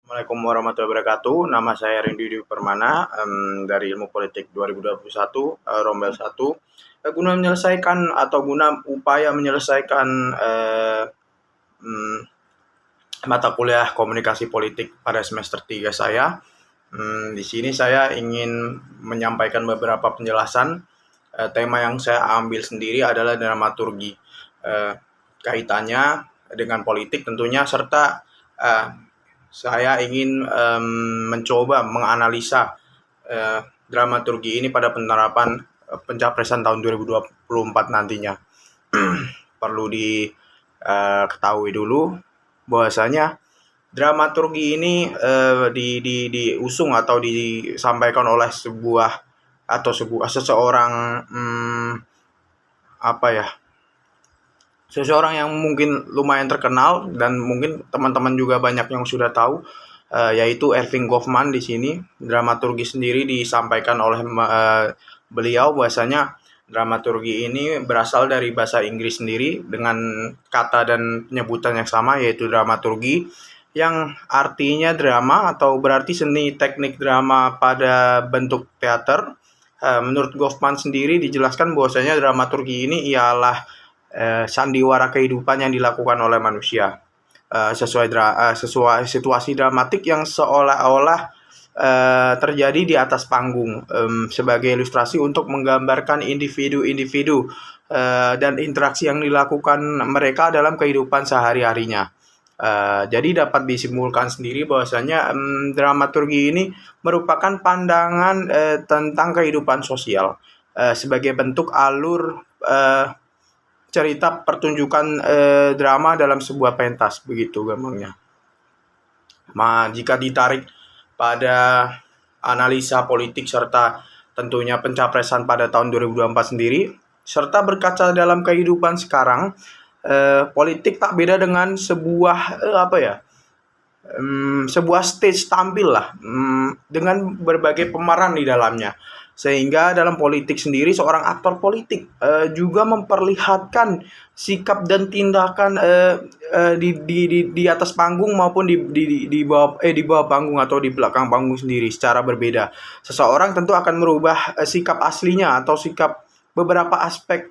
Assalamualaikum warahmatullahi wabarakatuh. Nama saya Rindu Dwi Permana, dari Ilmu Politik 2021, Rombel 1. Guna upaya menyelesaikan mata kuliah Komunikasi Politik pada semester 3 saya. Di sini saya ingin menyampaikan beberapa penjelasan. Tema yang saya ambil sendiri adalah dramaturgi. Kaitannya dengan politik tentunya, serta saya ingin mencoba menganalisa dramaturgi ini pada penerapan pencapresan tahun 2024 nantinya. Perlu diketahui dulu bahwasanya dramaturgi ini diusung atau disampaikan oleh seseorang seseorang yang mungkin lumayan terkenal dan mungkin teman-teman juga banyak yang sudah tahu, yaitu Erving Goffman. Di sini dramaturgi sendiri disampaikan oleh beliau bahwasanya dramaturgi ini berasal dari bahasa Inggris sendiri dengan kata dan penyebutan yang sama, yaitu dramaturgi, yang artinya drama atau berarti seni teknik drama pada bentuk teater. Menurut Goffman sendiri dijelaskan bahwasanya dramaturgi ini ialah sandiwara kehidupan yang dilakukan oleh manusia, sesuai situasi dramatik yang seolah-olah terjadi di atas panggung, sebagai ilustrasi untuk menggambarkan individu-individu dan interaksi yang dilakukan mereka dalam kehidupan sehari-harinya. Jadi dapat disimpulkan sendiri bahwasanya dramaturgi ini merupakan pandangan tentang kehidupan sosial sebagai bentuk alur cerita pertunjukan drama dalam sebuah pentas, begitu gampangnya. Jika ditarik pada analisa politik serta tentunya pencapresan pada tahun 2024 sendiri, serta berkaca dalam kehidupan sekarang, politik tak beda dengan sebuah sebuah stage tampil lah, dengan berbagai pemeran di dalamnya. Sehingga dalam politik sendiri, seorang aktor politik juga memperlihatkan sikap dan tindakan di atas panggung maupun di bawah panggung atau di belakang panggung sendiri secara berbeda. Seseorang tentu akan merubah sikap aslinya atau sikap beberapa aspek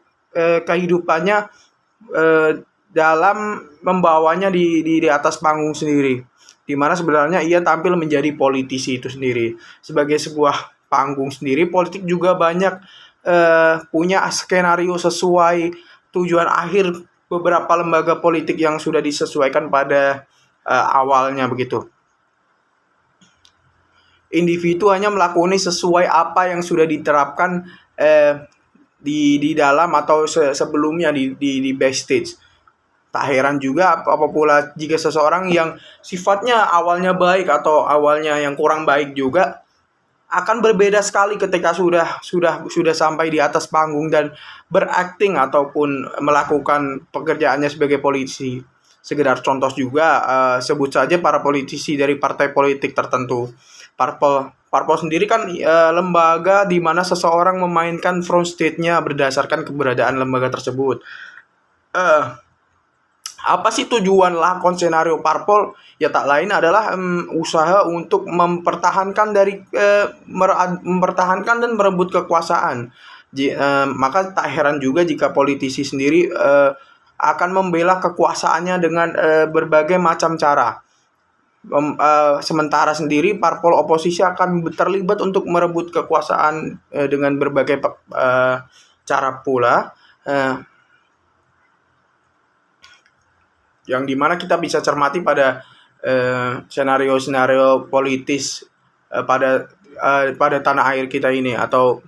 kehidupannya dalam membawanya di atas panggung sendiri, di mana sebenarnya ia tampil menjadi politisi itu sendiri. Sebagai sebuah panggung sendiri, politik juga banyak punya skenario sesuai tujuan akhir beberapa lembaga politik yang sudah disesuaikan pada awalnya, begitu. Individu hanya melakoni sesuai apa yang sudah diterapkan di dalam atau sebelumnya di backstage. Tak heran juga apabila jika seseorang yang sifatnya awalnya baik atau awalnya yang kurang baik juga akan berbeda sekali ketika sudah sampai di atas panggung dan berakting ataupun melakukan pekerjaannya sebagai polisi. Sekedar contoh juga, sebut saja para politisi dari partai politik tertentu. Parpol sendiri kan lembaga di mana seseorang memainkan front stage-nya berdasarkan keberadaan lembaga tersebut. Apa sih tujuan lakon skenario parpol? Ya tak lain adalah usaha untuk mempertahankan dan merebut kekuasaan. Maka tak heran juga jika politisi sendiri akan membela kekuasaannya dengan berbagai macam cara. Sementara sendiri parpol oposisi akan terlibat untuk merebut kekuasaan dengan berbagai cara pula. Yang dimana kita bisa cermati pada senario-senario politis pada tanah air kita ini, atau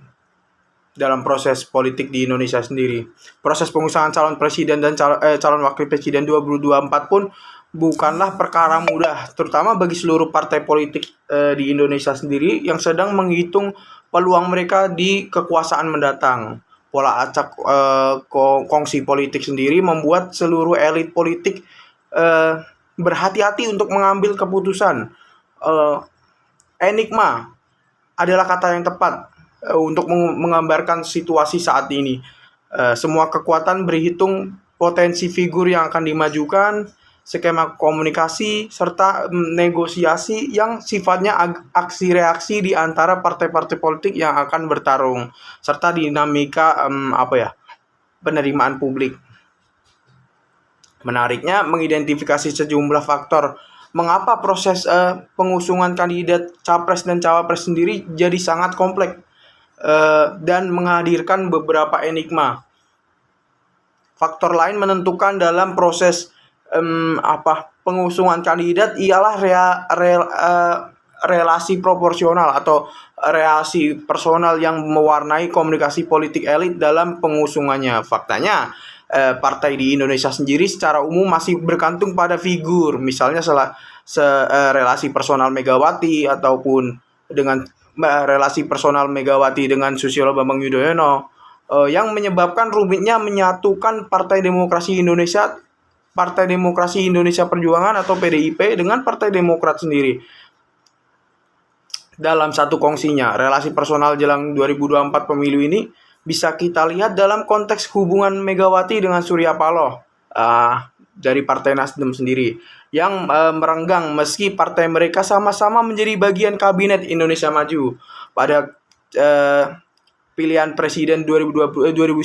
dalam proses politik di Indonesia sendiri. Proses pengusahaan calon presiden dan calon wakil presiden 2024 pun bukanlah perkara mudah, terutama bagi seluruh partai politik di Indonesia sendiri yang sedang menghitung peluang mereka di kekuasaan mendatang. Pola acak kongsi politik sendiri membuat seluruh elit politik berhati-hati untuk mengambil keputusan. Enigma adalah kata yang tepat untuk menggambarkan situasi saat ini. Semua kekuatan berhitung potensi figur yang akan dimajukan, skema komunikasi, serta negosiasi yang sifatnya aksi reaksi di antara partai-partai politik yang akan bertarung, serta dinamika penerimaan publik. Menariknya, mengidentifikasi sejumlah faktor mengapa proses pengusungan kandidat capres dan cawapres sendiri jadi sangat kompleks dan menghadirkan beberapa enigma. Faktor lain menentukan dalam proses pengusungan kandidat ialah relasi proporsional atau relasi personal yang mewarnai komunikasi politik elit dalam pengusungannya. Faktanya, partai di Indonesia sendiri secara umum masih bergantung pada figur, misalnya relasi personal Megawati ataupun dengan relasi personal Megawati dengan Susilo Bambang Yudhoyono, yang menyebabkan rumitnya menyatukan Partai Demokrasi Indonesia Perjuangan atau PDIP dengan Partai Demokrat sendiri dalam satu kongsinya. Relasi personal jelang 2024 pemilu ini bisa kita lihat dalam konteks hubungan Megawati dengan Surya Paloh dari Partai Nasdem sendiri yang merenggang meski partai mereka sama-sama menjadi bagian kabinet Indonesia Maju pada pilihan presiden 2019.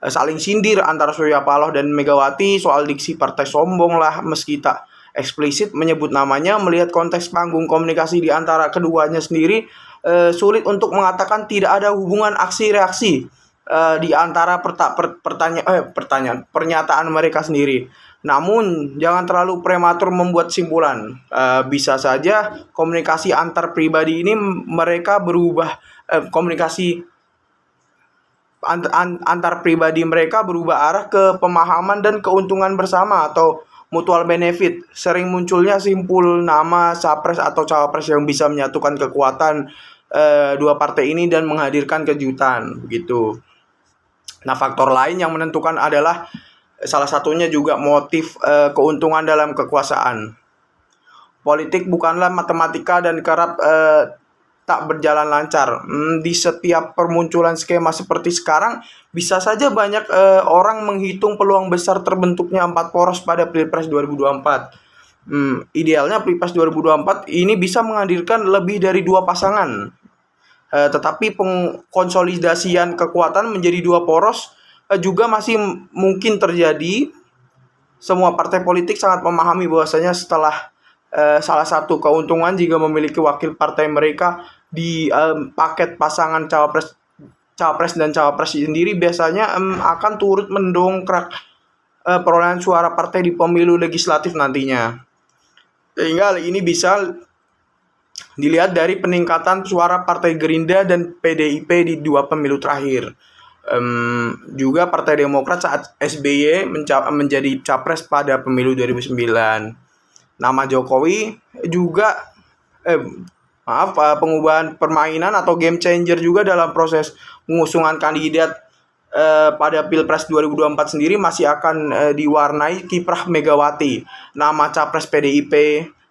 Saling sindir antara Surya Paloh dan Megawati soal diksi partai sombong lah, meski tak eksplisit menyebut namanya. Melihat konteks panggung komunikasi di antara keduanya sendiri, sulit untuk mengatakan tidak ada hubungan aksi reaksi di antara pernyataan mereka sendiri. Namun jangan terlalu prematur membuat simpulan. Bisa saja komunikasi antar pribadi ini antar pribadi mereka berubah arah ke pemahaman dan keuntungan bersama atau mutual benefit. Sering munculnya simpul nama capres atau cawapres yang bisa menyatukan kekuatan dua partai ini dan menghadirkan kejutan begitu. Nah, faktor lain yang menentukan adalah salah satunya juga motif keuntungan dalam kekuasaan. Politik bukanlah matematika dan kerap tak berjalan lancar. Di setiap permunculan skema seperti sekarang, bisa saja banyak orang menghitung peluang besar terbentuknya 4 poros pada Pilpres 2024. Idealnya Pilpres 2024 ini bisa menghadirkan lebih dari 2 pasangan. Tetapi pengkonsolidasian kekuatan menjadi 2 poros juga masih mungkin terjadi. Semua partai politik sangat memahami bahwasanya setelah salah satu keuntungan jika memiliki wakil partai mereka di paket pasangan capres dan cawapres sendiri biasanya akan turut mendongkrak perolehan suara partai di pemilu legislatif nantinya. Sehingga ini bisa dilihat dari peningkatan suara Partai Gerindra dan PDIP di 2 pemilu terakhir. Juga Partai Demokrat saat SBY menjadi capres pada pemilu 2009. Nama Jokowi juga pengubahan permainan atau game changer juga dalam proses pengusungan kandidat pada Pilpres 2024 sendiri masih akan diwarnai kiprah Megawati. Nama capres PDIP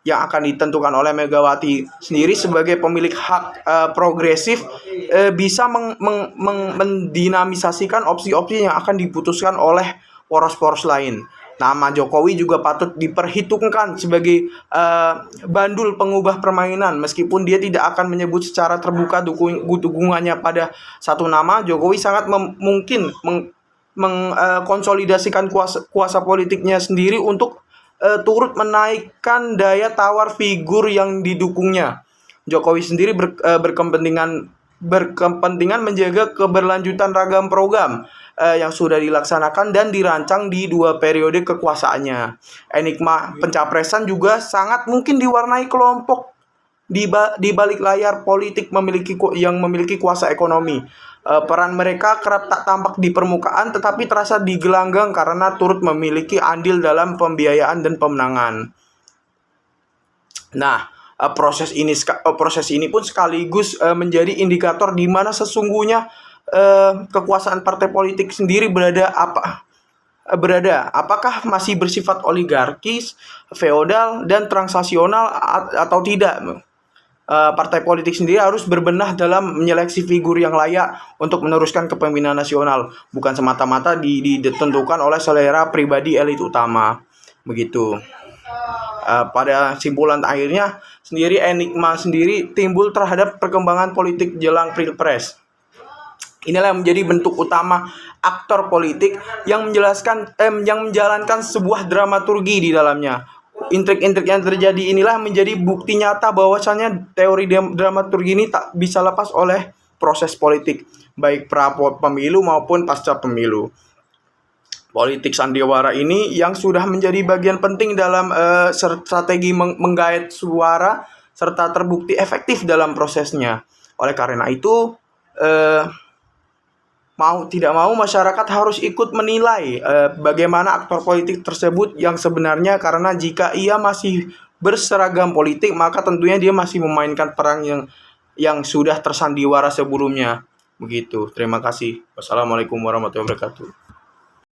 yang akan ditentukan oleh Megawati sendiri sebagai pemilik hak progresif bisa mendinamisasikan opsi-opsi yang akan diputuskan oleh poros-poros lain. Nama Jokowi juga patut diperhitungkan sebagai bandul pengubah permainan. Meskipun dia tidak akan menyebut secara terbuka dukungannya pada satu nama, Jokowi sangat mungkin mengkonsolidasikan kuasa politiknya sendiri untuk turut menaikkan daya tawar figur yang didukungnya. Jokowi sendiri berkepentingan menjaga keberlanjutan ragam program yang sudah dilaksanakan dan dirancang di 2 periode kekuasaannya. Enigma pencapresan juga sangat mungkin diwarnai kelompok di balik layar politik yang memiliki kuasa ekonomi. Peran mereka kerap tak tampak di permukaan tetapi terasa di gelanggang karena turut memiliki andil dalam pembiayaan dan pemenangan. Nah, proses ini pun sekaligus menjadi indikator di mana sesungguhnya kekuasaan partai politik sendiri berada. Apakah masih bersifat oligarkis, feodal, dan transaksional atau tidak? Partai politik sendiri harus berbenah dalam menyeleksi figur yang layak untuk meneruskan kepemimpinan nasional, bukan semata-mata ditentukan oleh selera pribadi elit utama. begitu. Pada simpulan akhirnya sendiri, enigma sendiri timbul terhadap perkembangan politik jelang Pilpres. Inilah yang menjadi bentuk utama aktor politik yang menjalankan sebuah dramaturgi di dalamnya. Intrik-intrik yang terjadi inilah menjadi bukti nyata bahwasanya teori dramaturgi ini tak bisa lepas oleh proses politik, baik pra pemilu maupun pasca pemilu. Politik sandiwara ini yang sudah menjadi bagian penting dalam strategi menggait suara serta terbukti efektif dalam prosesnya. Oleh karena itu, mau tidak mau masyarakat harus ikut menilai bagaimana aktor politik tersebut yang sebenarnya, karena jika ia masih berseragam politik maka tentunya dia masih memainkan peran yang sudah tersandiwara sebelumnya. Begitu. Terima kasih. Wassalamualaikum warahmatullahi wabarakatuh.